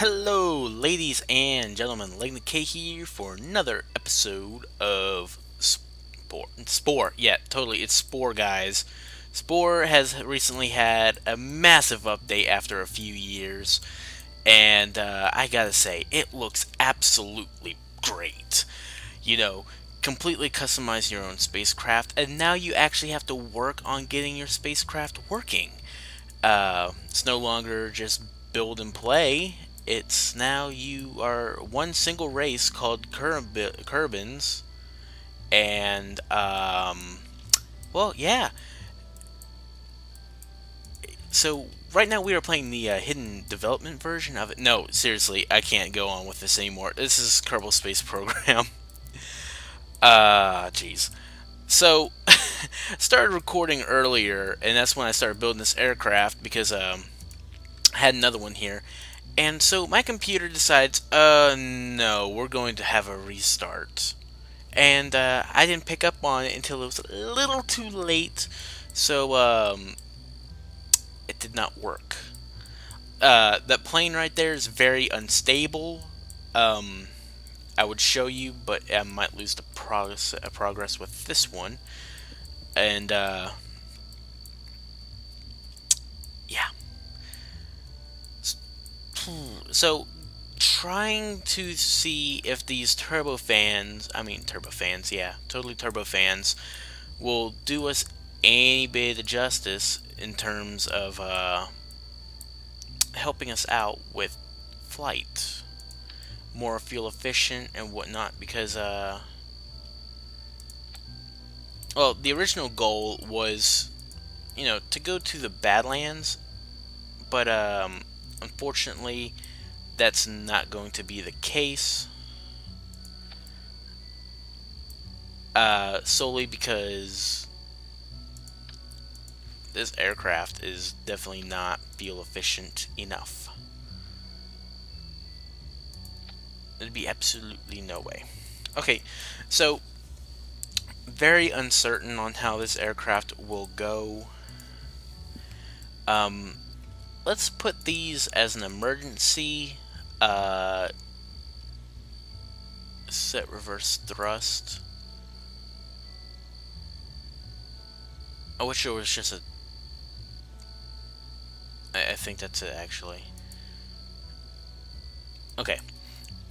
Hello, ladies and gentlemen. Legend K here for another episode of Spore. Yeah, totally. It's Spore, guys. Spore has recently had a massive update after a few years, and I gotta say, it looks absolutely great. You know, completely customize your own spacecraft, and now you actually have to work on getting your spacecraft working. It's no longer just build and play. It's now you are one single race called Kerbins, and well, yeah. So right now we are playing the hidden development version of it. No, seriously, I can't go on with this anymore. This is Kerbal Space Program. Jeez. So, started recording earlier, and that's when I started building this aircraft because I had another one here. And so my computer decides, no, we're going to have a restart. And I didn't pick up on it until it was a little too late, so it did not work. That plane right there is very unstable. Um, I would show you, but I might lose the progress with this one. And yeah, so trying to see if these turbofans, yeah, totally turbofans, will do us any bit of justice in terms of helping us out with flight, more fuel efficient and whatnot. Because well, the original goal was, to go to the Badlands, but unfortunately, that's not going to be the case. Solely because this aircraft is definitely not fuel efficient enough. There'd be absolutely no way. Okay, so very uncertain on how this aircraft will go. Um, let's put these as an emergency. Uh, Set reverse thrust. I wish it was just a. I think that's it actually. Okay,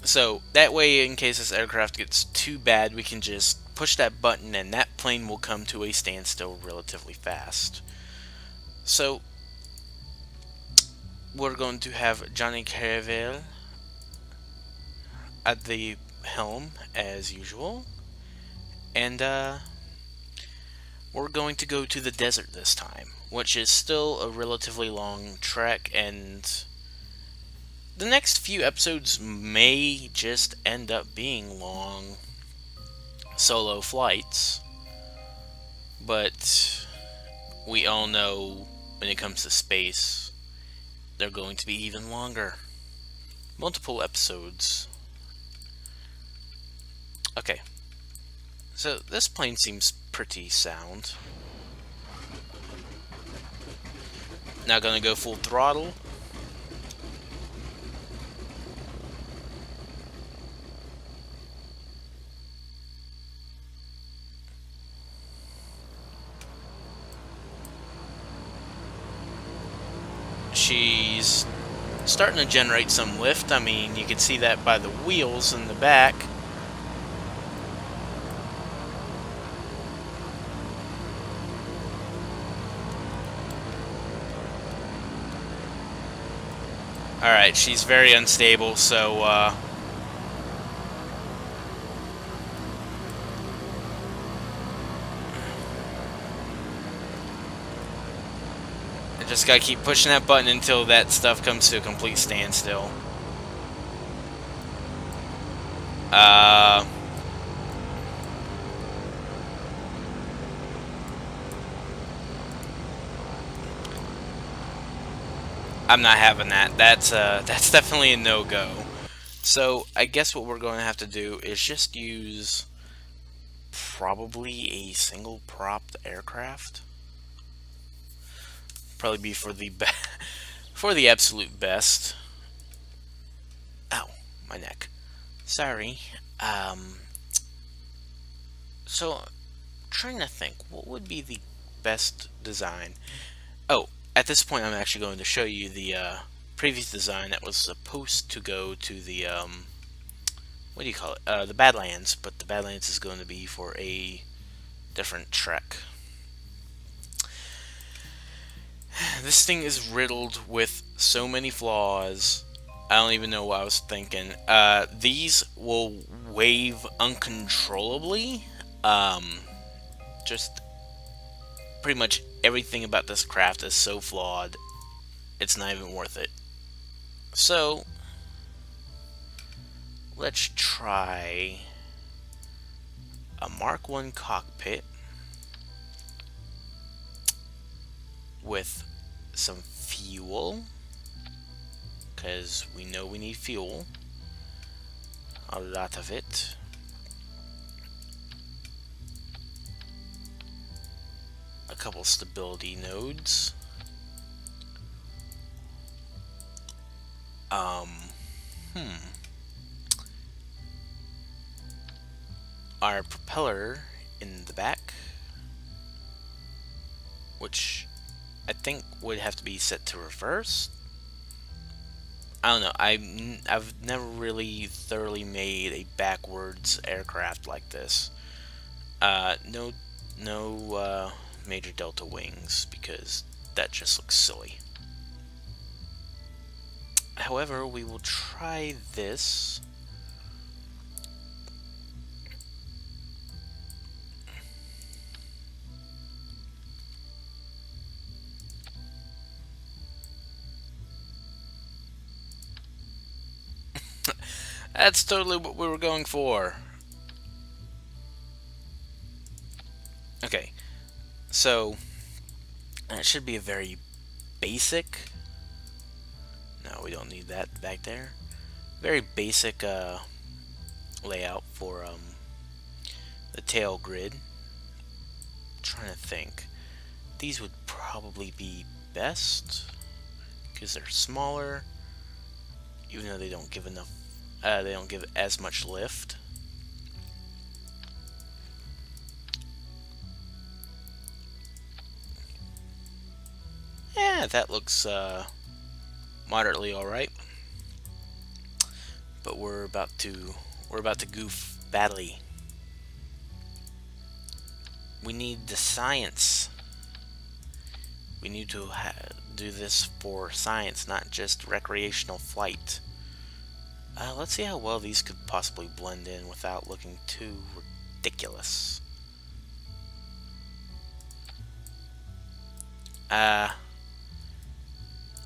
so that way, in case this aircraft gets too bad, we can just push that button and that plane will come to a standstill relatively fast. So we're going to have Johnny Caravel at the helm as usual, and we're going to go to the desert this time, which is still a relatively long trek, and the next few episodes may just end up being long solo flights, but we all know when it comes to space, they're going to be even longer. Multiple episodes. Okay, so this plane seems pretty sound. Now gonna go full throttle. She's starting to generate some lift. I mean, you can see that by the wheels in the back. Alright, she's very unstable, so I just gotta keep pushing that button until that stuff comes to a complete standstill. I'm not having that. That's definitely a no-go. So I guess what we're going to have to do is just use probably a single propped aircraft. Probably be for the for the absolute best. my neck. Sorry. Um, so, trying to think, what would be the best design? Oh, at this point, I'm actually going to show you the previous design that was supposed to go to the what do you call it? The Badlands, but the Badlands is going to be for a different trek. This thing is riddled with so many flaws. I don't even know what I was thinking. These will wave uncontrollably. Um, just pretty much everything about this craft is so flawed, it's not even worth it. So, let's try a Mark 1 cockpit with some fuel, because we know we need fuel, a lot of it. A couple stability nodes. Um, Our propeller in the back, which I think would have to be set to reverse. I don't know. I've never really thoroughly made a backwards aircraft like this. No major delta wings because that just looks silly. However, we will try this. That's totally what we were going for. Okay, so that should be a very basic. No, we don't need that back there. Very basic layout for the tail grid. I'm trying to think. These would probably be best because they're smaller, even though they don't give enough. They don't give as much lift. Yeah, that looks moderately all right. But we're about to goof badly. We need the science. We need to do this for science, not just recreational flight. Let's see how well these could possibly blend in without looking too ridiculous.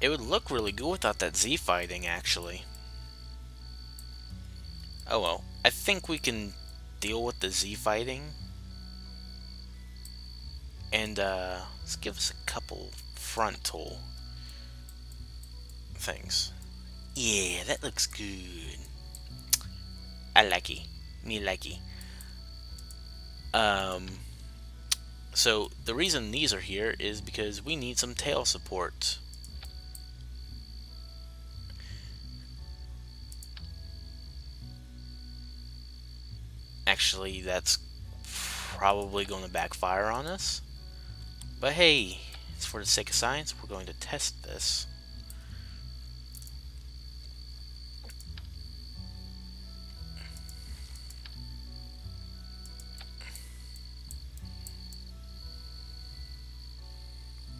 It would look really good without that Z fighting, actually. Oh well, I think we can deal with the Z fighting. And let's give us a couple frontal things. Yeah, that looks good. I like it. Me like it. So the reason these are here is because we need some tail support. Actually, that's probably going to backfire on us. But hey, it's for the sake of science, we're going to test this.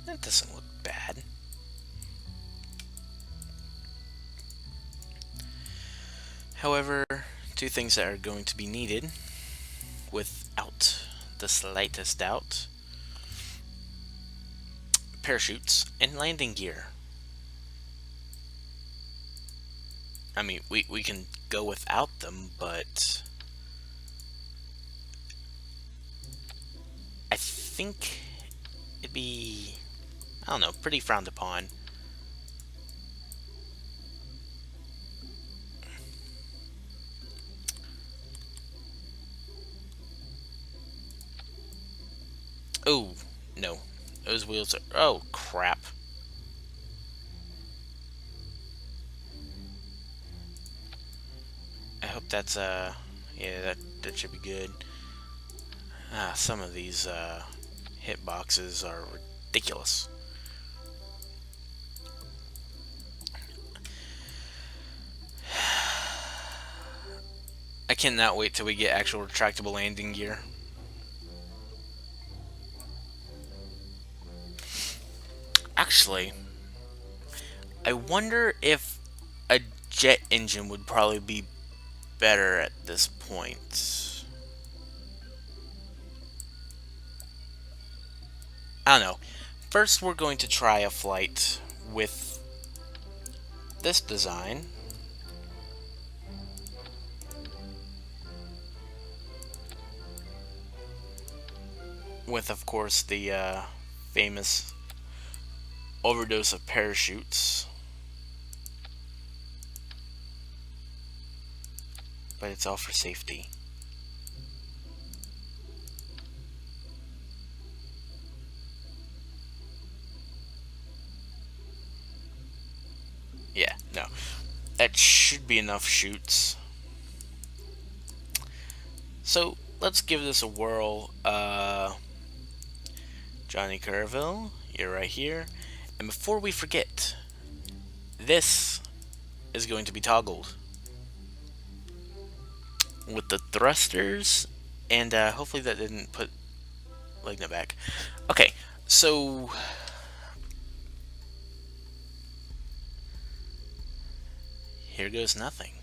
That doesn't look bad. However, two things that are going to be needed without the slightest doubt: parachutes and landing gear. I mean, we can go without them, but I think it'd be, I don't know, pretty frowned upon. Oh, no. Those wheels are... Oh, crap. That's yeah, that should be good. Some of these hitboxes are ridiculous. I cannot wait till we get actual retractable landing gear. Actually, I wonder if a jet engine would probably be better at this point. I don't know. First, we're going to try a flight with this design. With, of course, the famous overdose of parachutes. But it's all for safety. Yeah, no. That should be enough chutes. So, let's give this a whirl. Johnny Carville, you're right here. And before we forget, this is going to be toggled with the thrusters, and hopefully that didn't put Legna back. Okay, so here goes nothing.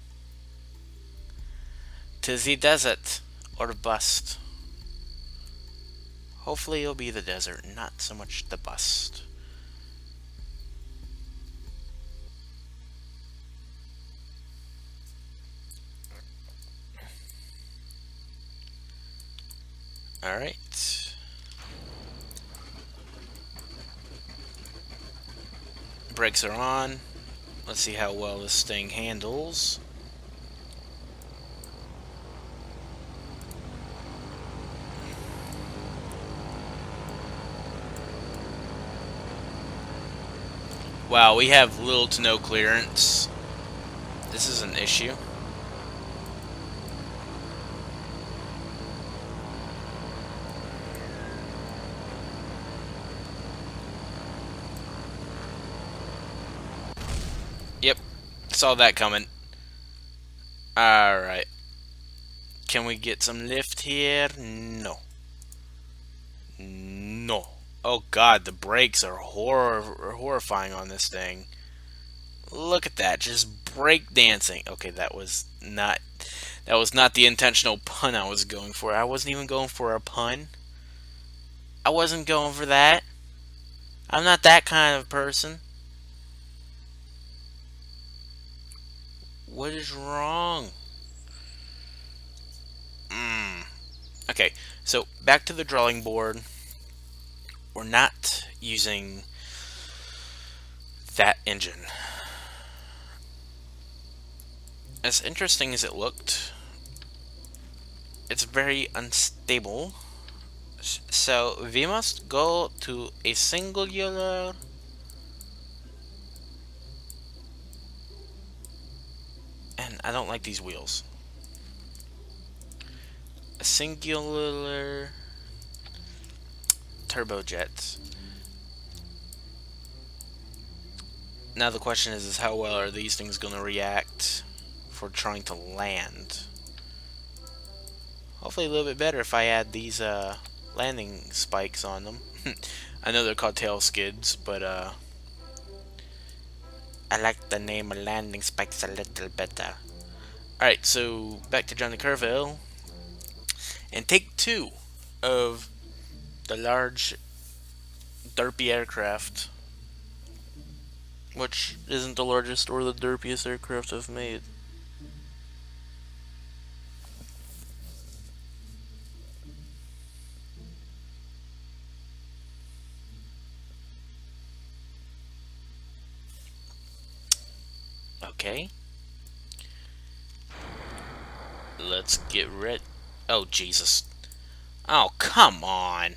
To the desert, or bust. Hopefully it'll be the desert, not so much the bust. Alright. Brakes are on. Let's see how well this thing handles. Wow, we have little to no clearance. This is an issue. Yep, saw that coming. Alright. Can we get some lift here? No. No. Oh god, the brakes are horrifying on this thing. Look at that, just break dancing. Okay, that was not the intentional pun I was going for. I wasn't even going for a pun. I wasn't going for that. I'm not that kind of person. What is wrong? Okay, so back to the drawing board. We're not using that engine. As interesting as it looked, it's very unstable. So we must go to a singular and I don't like these wheels. A singular turbojet. Now the question is how well are these things going to react for trying to land? Hopefully a little bit better if I add these landing spikes on them. I know they're called tail skids, but I like the name of landing spikes a little better. Alright, so back to Johnny Carville. And take 2 of the large derpy aircraft. Which isn't the largest or the derpiest aircraft I've made. Okay. Let's get rid. Oh, Jesus. Oh, come on.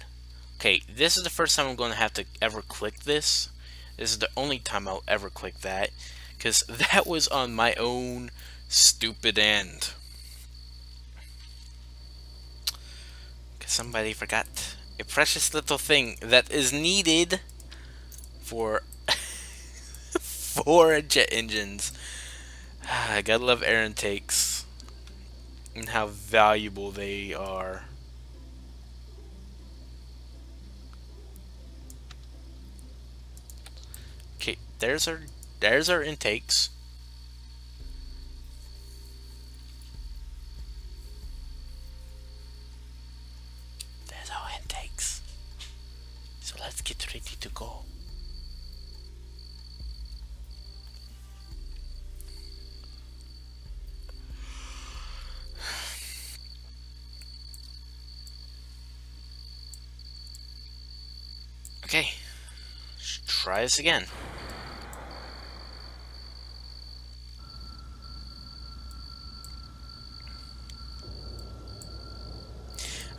Okay, this is the first time I'm going to have to ever click this. This is the only time I'll ever click that. Because that was on my own stupid end. Somebody forgot a precious little thing that is needed for four jet engines. I gotta love air intakes and how valuable they are. Okay, there's our intakes. There's our intakes. So let's get ready to go. Okay, let's try this again.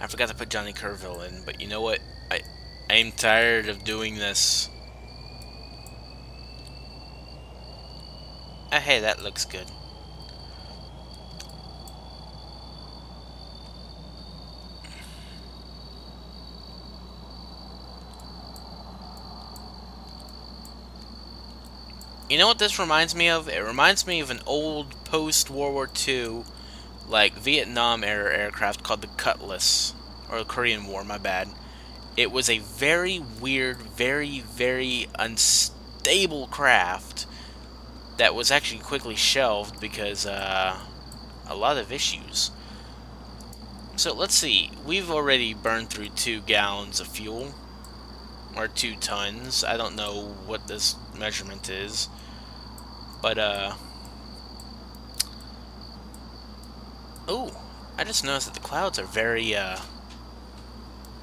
I forgot to put Johnny Curville in, but you know what? I'm tired of doing this. Hey, that looks good. You know what this reminds me of? It reminds me of an old post-World War II, like Vietnam-era aircraft called the Cutlass, or the Korean War, my bad. It was a very weird, very, very unstable craft that was actually quickly shelved because a lot of issues. So let's see. We've already burned through 2 gallons of fuel, or 2 tons. I don't know what this measurement is, but oh, I just noticed that the clouds are very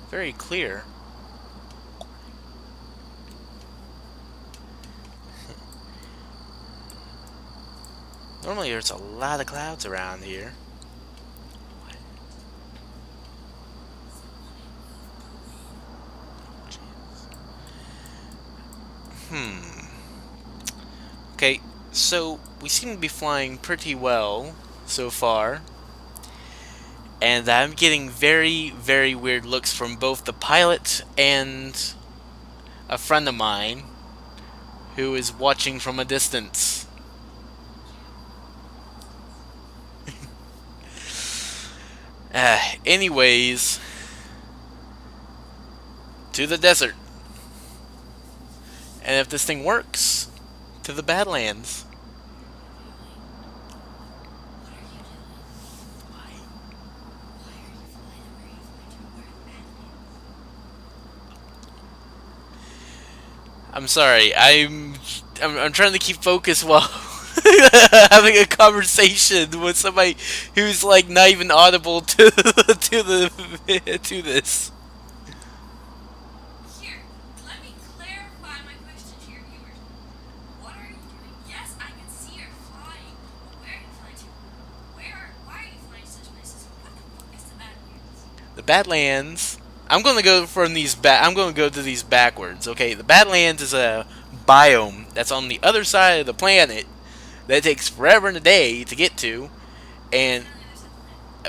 very clear. Normally there's a lot of clouds around here. Okay, so we seem to be flying pretty well so far. And I'm getting very, very weird looks from both the pilot and a friend of mine who is watching from a distance. Anyways, to the desert. And if this thing works, to the Badlands. I'm sorry. I'm trying to keep focus while having a conversation with somebody who's like not even audible to to this. Here, let me clarify my question to your viewers. What are you doing? Yes, I can see you're flying. But where are you flying to? Why are you flying to such places? What the fuck is the Badlands? The Badlands. I'm gonna go from these back. I'm gonna go to these backwards. Okay, the Badlands is a biome that's on the other side of the planet that takes forever and a day to get to, and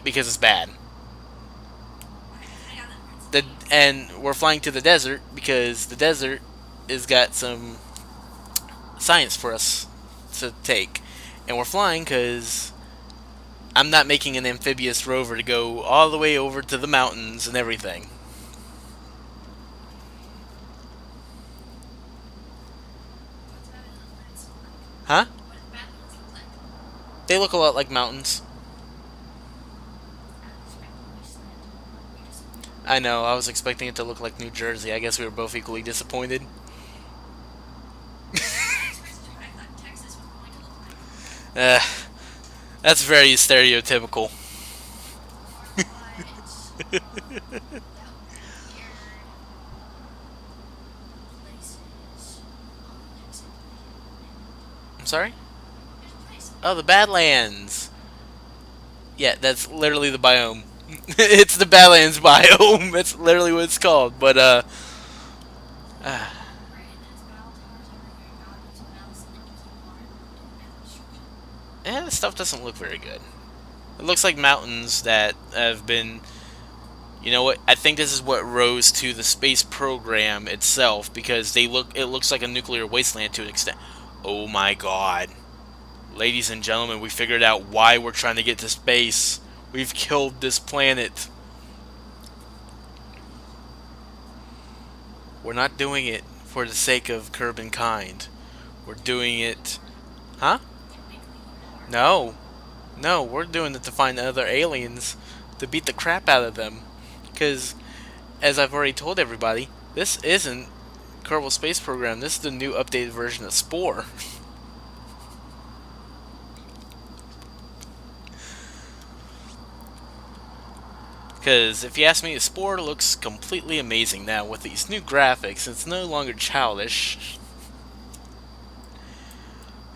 because it's bad. I got that part. And we're flying to the desert because the desert has got some science for us to take, and we're flying because I'm not making an amphibious rover to go all the way over to the mountains and everything. What's Badlands like? Huh? What does Badlands look like? They look a lot like mountains. I was expecting wasteland. You're disappointed. I know, I was expecting it to look like New Jersey. I guess we were both equally disappointed. I expected what I thought Texas was going to look like. Uh, that's very stereotypical. Or what? That weird places on the exit. I'm sorry? There's a place. Oh, the Badlands. Yeah, that's literally the biome. It's the Badlands biome. That's literally what it's called. But uh Right, and there's bell towers everywhere. God knows what else. And then there's the water and construction. this stuff doesn't look very good. It looks like mountains that have been You know what? I think this is what rose to the space program itself because it looks like a nuclear wasteland to an extent. Oh my god. Ladies and gentlemen, we figured out why we're trying to get to space. We've killed this planet. We're not doing it for the sake of curbing kind. We're doing it. Huh? Technically, you are. No. No, we're doing it to find other aliens to beat the crap out of them. Because, as I've already told everybody, this isn't Kerbal Space Program. This is the new updated version of Spore. Because if you ask me, Spore looks completely amazing now with these new graphics. It's no longer childish.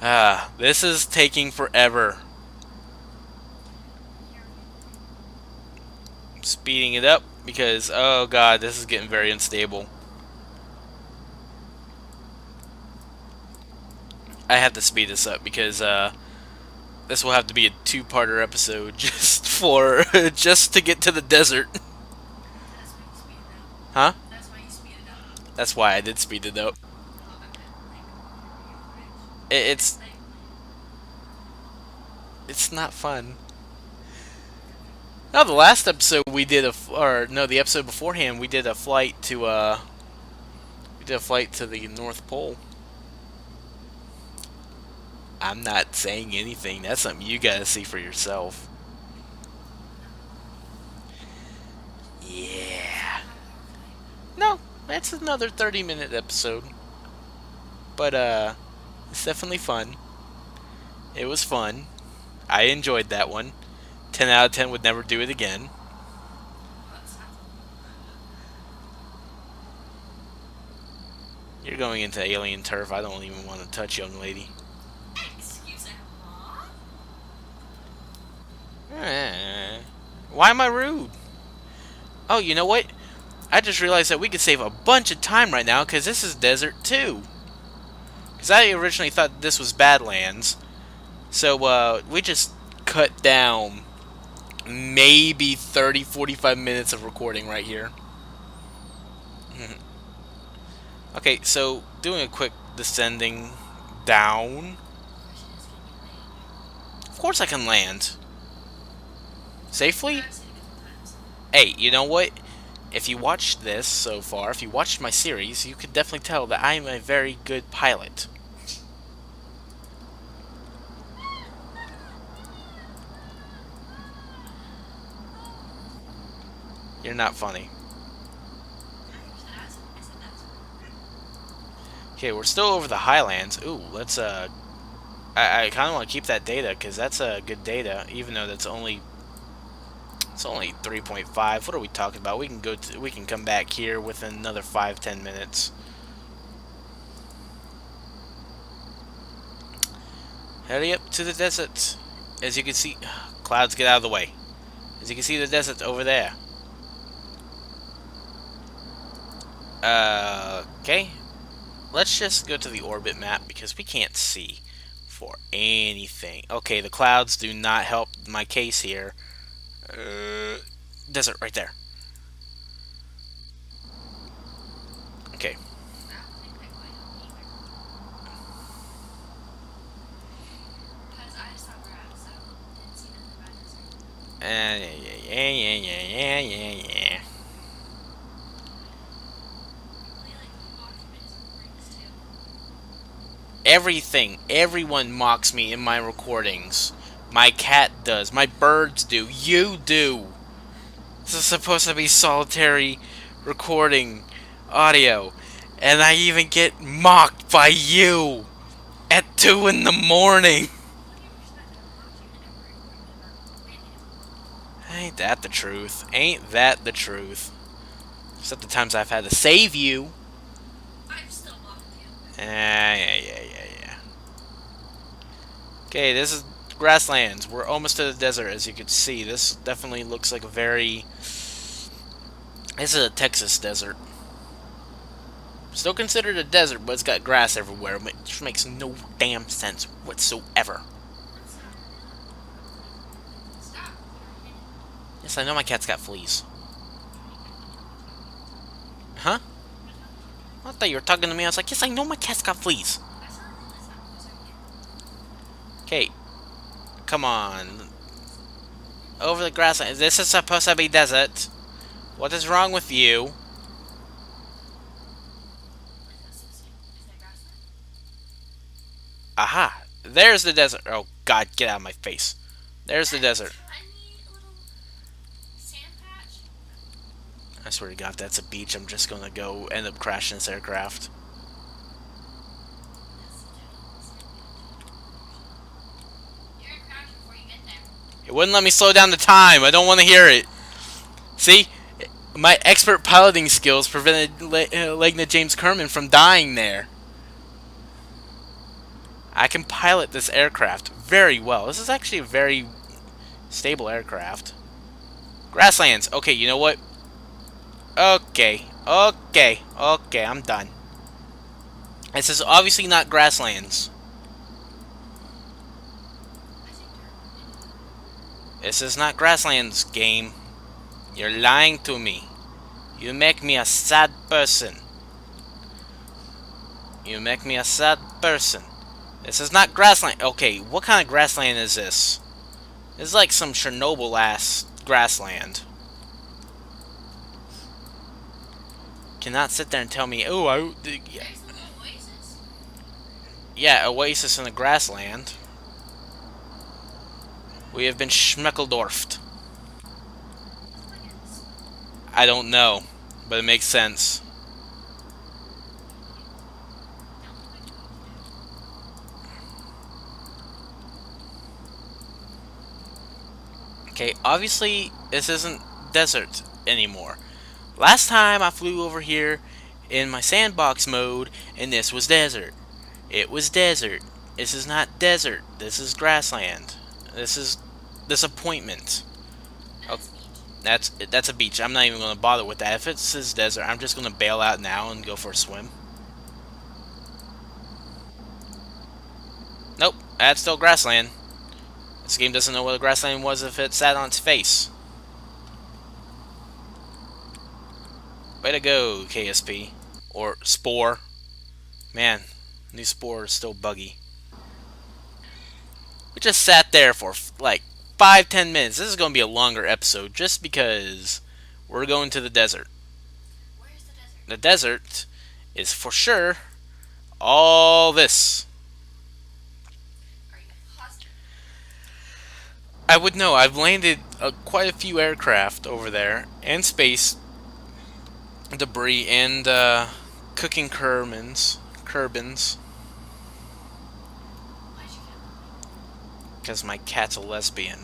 This is taking forever. Speeding it up because, oh god, this is getting very unstable. I have to speed this up because this will have to be a two-parter episode just to get to the desert. That's why you speed it up. Huh? That's why you speed it up. That's why I did speed it up. No, I meant like your video footage. It's Like, it's not fun. okay. No, the last episode we did or no, the episode beforehand we did a flight to the North Pole. I'm not saying anything. That's something you gotta see for yourself. So you Yeah. don't have more time. No, that's another 30-minute episode. But it's definitely fun. It was fun. I enjoyed that one. 10 out of 10 would never do it again. Well, it sounds like You're going into alien turf. I don't even want to touch, young lady. excuse me, Mom. Why am I rude? Oh, you know what? I just realized that we could save a bunch of time right now because this is desert too. Because I originally thought this was Badlands. So we just cut down maybe 30-45 minutes of recording right here. Okay, so doing a quick descending down. Question is, can you land? Of course I can land. Safely? I've seen it a couple times. Hey, you know what? If you watched this so far, if you watched my series, you could definitely tell that I am a very good pilot. You're not funny. You said I said that's funny. Okay, we're still over the highlands. Ooh, let's I kind of want to keep that data because that's good data, even though it's only 3.5. What are we talking about? We can come back here within another 5-10 minutes. Heading up to the desert. As you can see, clouds, get out of the way. As you can see, the desert over there. Okay. Let's just go to the orbit map because we can't see for anything. Okay, the clouds do not help my case here. Desert right there. Okay. I don't think that quite helped either. Because I saw grass, so didn't see nothing about desert. Yeah. I really like when you mock him in his recordings too. Everything, everyone mocks me in my recordings. My cat does. My birds do. You do. This is supposed to be solitary recording audio. And I even get mocked by you at 2 in the morning. What do you expect? I mocked you in every recording I've ever been in. Ain't that the truth? Ain't that the truth? Except the times I've had to save you. I've still mocked you. Yeah. Okay, this is grasslands. We're almost to the desert, as you can see. This definitely looks like a very... This is a Texas desert. Still considered a desert, but it's got grass everywhere, which makes no damn sense whatsoever. I'm sorry, really. Stop. You're hitting me. Yes, I know my cat's got fleas. I thought you were talking to me. I was like, yes, I know my cat's got fleas. I saw a little this time because Okay, come on. Over the grassland. This is supposed to be desert. What is wrong with you? is that grassland? Aha! There's the desert. Oh, God, get out of my face. There's the That desert. tiny little sand patch. I swear to God, if that's a beach, I'm just gonna go end up crashing this aircraft. That's the tiny sand patch. You're gonna crash before you get there. It wouldn't let me slow down the time. I don't want to hear it. See? My expert piloting skills prevented Legna James Kerman from dying there. I can pilot this aircraft very well. This is actually a very stable aircraft. Grasslands. Okay, you know what? Okay, I'm done. This is obviously not grasslands. I think dirt. This is not grasslands, game. You're lying to me. You make me a sad person. You make me a sad person. This is not grassland. Okay, what kind of grassland is this? It's like some Chernobyl-ass grassland. Cannot sit there and tell me, oh, yeah, There's the little oasis. yeah, oasis in the grassland. We have been schmeckeldorfed. What's like this? I don't know, but it makes sense. Don't look like you do. Okay, obviously this isn't desert anymore. Last time I flew over here in my sandbox mode, and this was desert. It was desert. This is not desert. This is grassland. This is disappointment. And Oh, it's beach. that's a beach. I'm not even gonna bother with that. If it says desert, I'm just gonna bail out now and go for a swim. Nope, that's still grassland. This game doesn't know what a grassland was if it sat on its face. Way to go, KSP. Or Spore. Man, new Spore is still buggy. We just sat there for like 5-10 minutes. This is going to be a longer episode just because we're going to the desert. Where's the desert? The desert is for sure all this. Are you positive? I would know. I've landed quite a few aircraft over there and space debris and cooking kerbins. Why'd you kill me? Because my cat's a lesbian.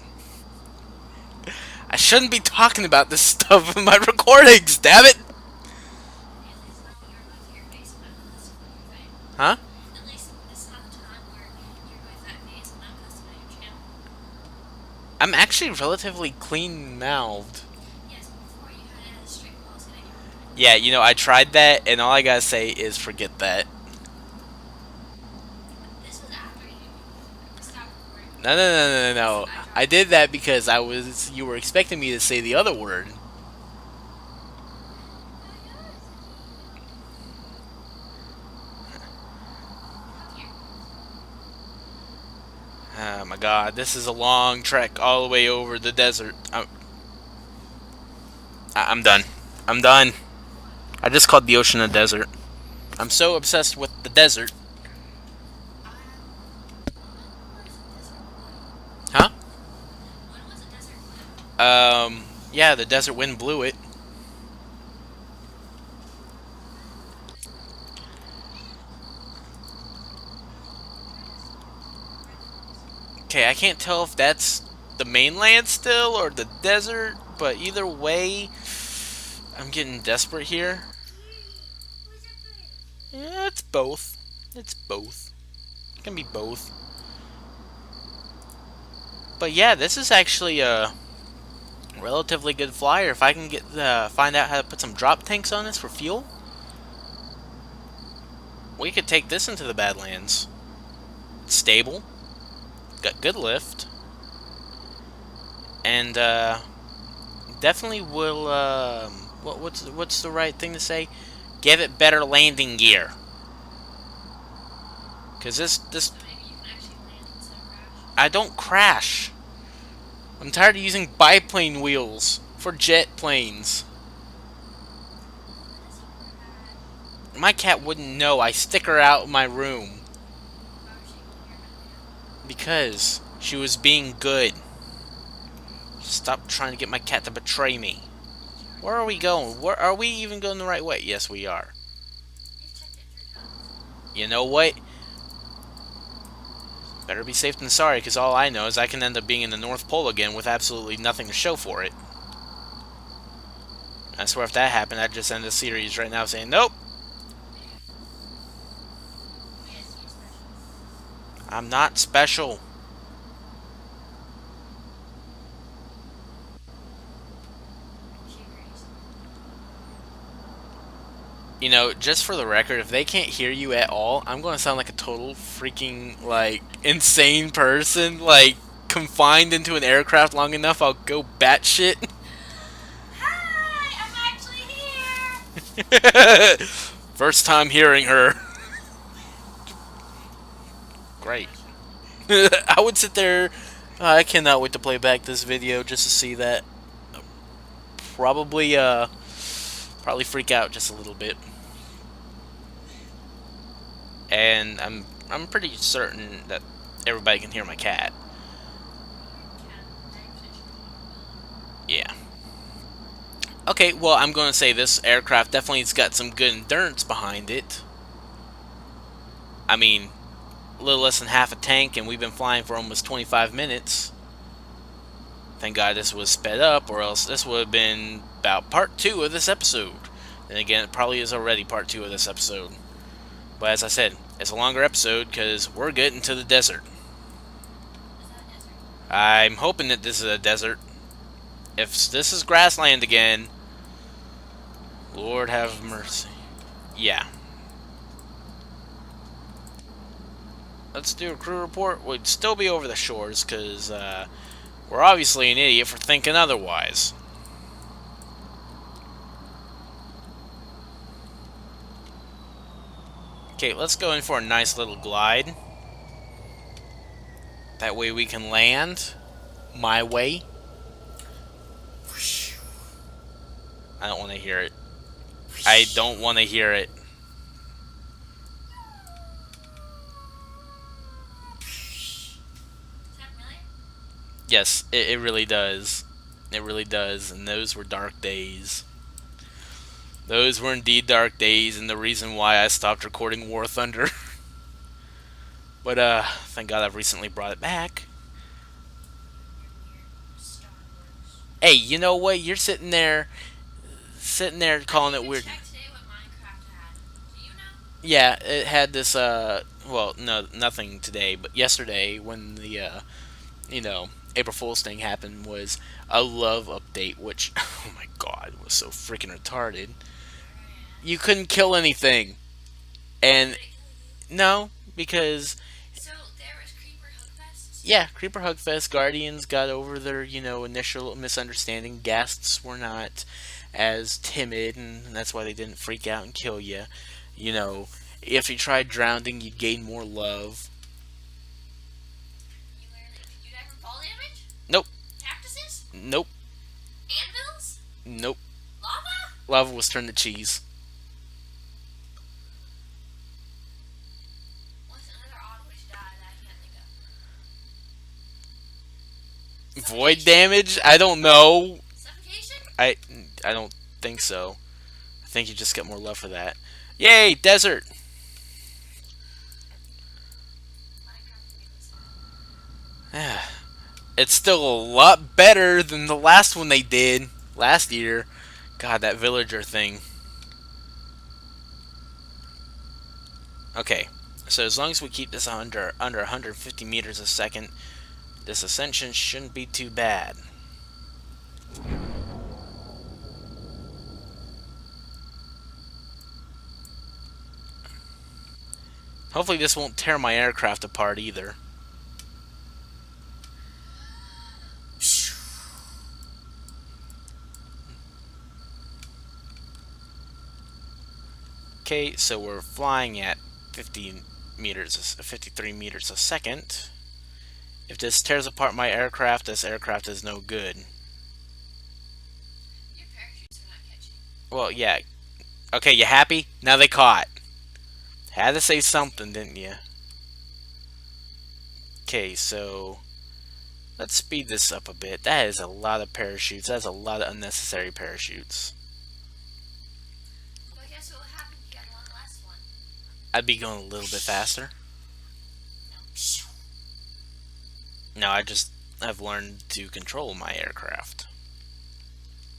I shouldn't be talking about this stuff in my recordings, damn it! At least now you're going to your face and I'm cussing on your thing. Huh? At least this is not the time where you're going to that face and I'm cussing on your channel. I'm actually relatively clean-mouthed. Yes, before you had a straight balls and you. Yeah, you know, I tried that, and all I gotta say is forget that. This was after you stopped recording. No. I did that because you were expecting me to say the other word. Come here. Oh my god, this is a long trek all the way over the desert. I'm done. I'm done. I just called the ocean a desert. I'm so obsessed with the desert. When was a desert blue? Huh? When was a desert blue? Yeah, the desert wind blew it. Okay, I can't tell if that's the mainland still or the desert, but either way, I'm getting desperate here. Who's up there? Yeah, it's both. It's both. It can be both. But yeah, this is actually a relatively good flyer. If I can find out how to put some drop tanks on this for fuel, we could take this into the Badlands. It's stable, got good lift, and definitely will. What's the right thing to say? Give it better landing gear. Cause this So maybe you can actually land instead of crash. I don't crash. I'm tired of using biplane wheels for jet planes. When does he crash? My cat wouldn't know. I stick her out of my room Why was she going here right now? because she was being good. Stop trying to get my cat to betray me. She already Where are we did this. going? Where are we even going the right way? Yes, we are. You've checked it 3 times. You know what? Better be safe than sorry, because all I know is I can end up being in the North Pole again with absolutely nothing to show for it. I swear if that happened, I'd just end the series right now saying, nope, Oh yes, you're special. I'm not special. She agrees. You know, just for the record, if they can't hear you at all, I'm going to sound like a total freaking, like, insane person. Like, confined into an aircraft long enough, I'll go batshit. Hi, I'm actually here. First time hearing her. Great. I would sit there. I cannot wait to play back this video just to see that. Probably, probably freak out just a little bit. And I'm pretty certain that everybody can hear my cat. You can. 90% sure you will. Yeah. Okay, well, I'm going to say this aircraft definitely has got some good endurance behind it. I mean, a little less than half a tank, and we've been flying for almost 25 minutes. Thank God this was sped up, or else this would have been about part 2 of this episode. And again, it probably is already part 2 of this episode. But as I said, it's a longer episode because we're getting to the desert. Is that a desert? I'm hoping that this is a desert. If this is grassland again, Lord have mercy. Yeah. Let's do a crew report. We'd still be over the shores because we're obviously an idiot for thinking otherwise. Okay, let's go in for a nice little glide. That way we can land my way. I don't want to hear it. I don't want to hear it. Is that familiar? Yes, it really does. It really does. And those were dark days. Those were indeed dark days, and the reason why I stopped recording War Thunder. But thank God I've recently brought it back. You're weird. Star Wars. Hey, you know what? You're sitting there calling I it didn't weird. even check today what Minecraft had. Do you know? Yeah, it had this well, no, nothing today, but yesterday when the you know, April Fool's thing happened was a love update, which oh my God, was so freaking retarded. Here I am. You couldn't kill anything. Why And would it kill you? no, because So there was Creeper Hugfests. yeah, Creeper Hugfest Guardians got over their, you know, initial misunderstanding. Ghasts were not as timid, and that's why they didn't freak out and kill you. You know, if you tried drowning, you'd gain more love. You literally you die from fall damage? Nope, Cactuses? nope, Anvils? nope. Lava? Lava was turned to cheese. What's another odd way to die that I can't think of? Void Suffocation? damage? I don't know. Suffocation? I I don't think so. I think you just get more love for that. Yay, desert. Minecraft made me sad. It's still a lot better than the last one they did last year. God, that villager thing. Okay, so as long as we keep this under 150 meters a second, this ascension shouldn't be too bad. Hopefully this won't tear my aircraft apart either. Okay, so we're flying at 50 meters, 53 meters a second. If this tears apart my aircraft, this aircraft is no good. Your parachutes are not catching. Well, yeah. Okay, you happy? Now they caught. Had to say something, didn't you? Okay, so let's speed this up a bit. That is a lot of parachutes. That's a lot of unnecessary parachutes. But guess what will happen if you get one last one? I'd be going a little bit faster. No. No, I've learned to control my aircraft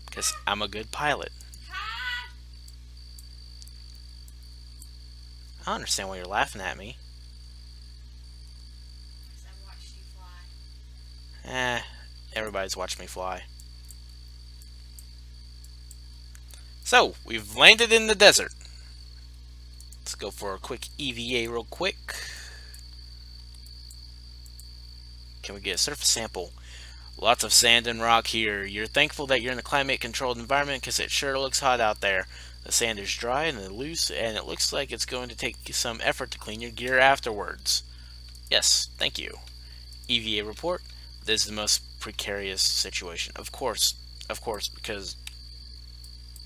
because I'm a good pilot. Ah! I don't understand why you're laughing at me. Because I watched you fly. Eh, everybody's watched me fly. So, we've landed in the desert. Let's go for a quick EVA real quick. Can we get a surface sample? Lots of sand and rock here. You're thankful that you're in a climate-controlled environment because it sure looks hot out there. The sand is dry and loose, and it looks like it's going to take some effort to clean your gear afterwards. Yes, thank you. EVA report. This is the most precarious situation. Of course, because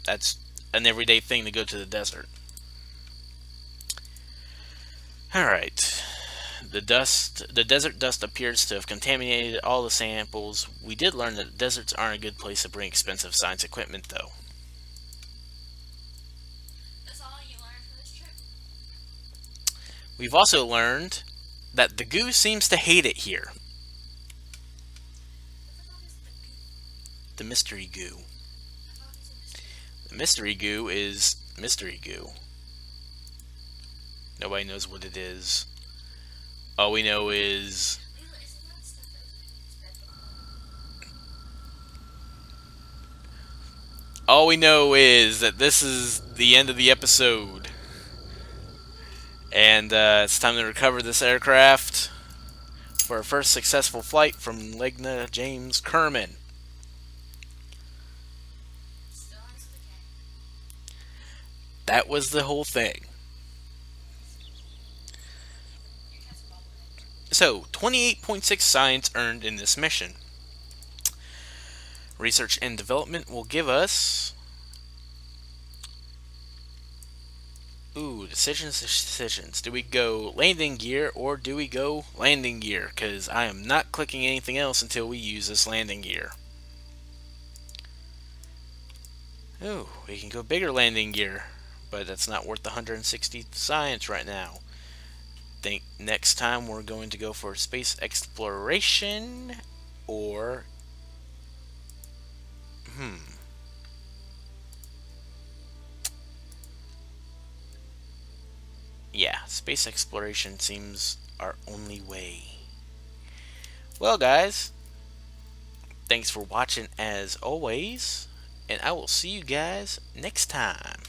that's an everyday thing to go to the desert. Alright. The desert dust appears to have contaminated all the samples. We did learn that deserts aren't a good place to bring expensive science equipment, though. That's all you learned from this trip? We've also learned that the goo seems to hate it here. What the fuck is the goo? The mystery goo. I thought it was a mystery. The mystery goo is mystery goo. Nobody knows what it is. All we know is Leela, isn't that stuff that was underneath his bed? that this is the end of the episode. And it's time to recover this aircraft for our first successful flight from Legna James Kerman. Still ends with a K. That was the whole thing. Your cat's a bobblehead. So, 28.6 science earned in this mission. Research and development will give us. Ooh, decisions. Do we go landing gear or do we go landing gear? Because I am not clicking anything else until we use this landing gear. Ooh, we can go bigger landing gear, but that's not worth the 160 science right now. Think next time we're going to go for space exploration or yeah, space exploration seems our only way. Well, guys, thanks for watching as always, and I will see you guys next time.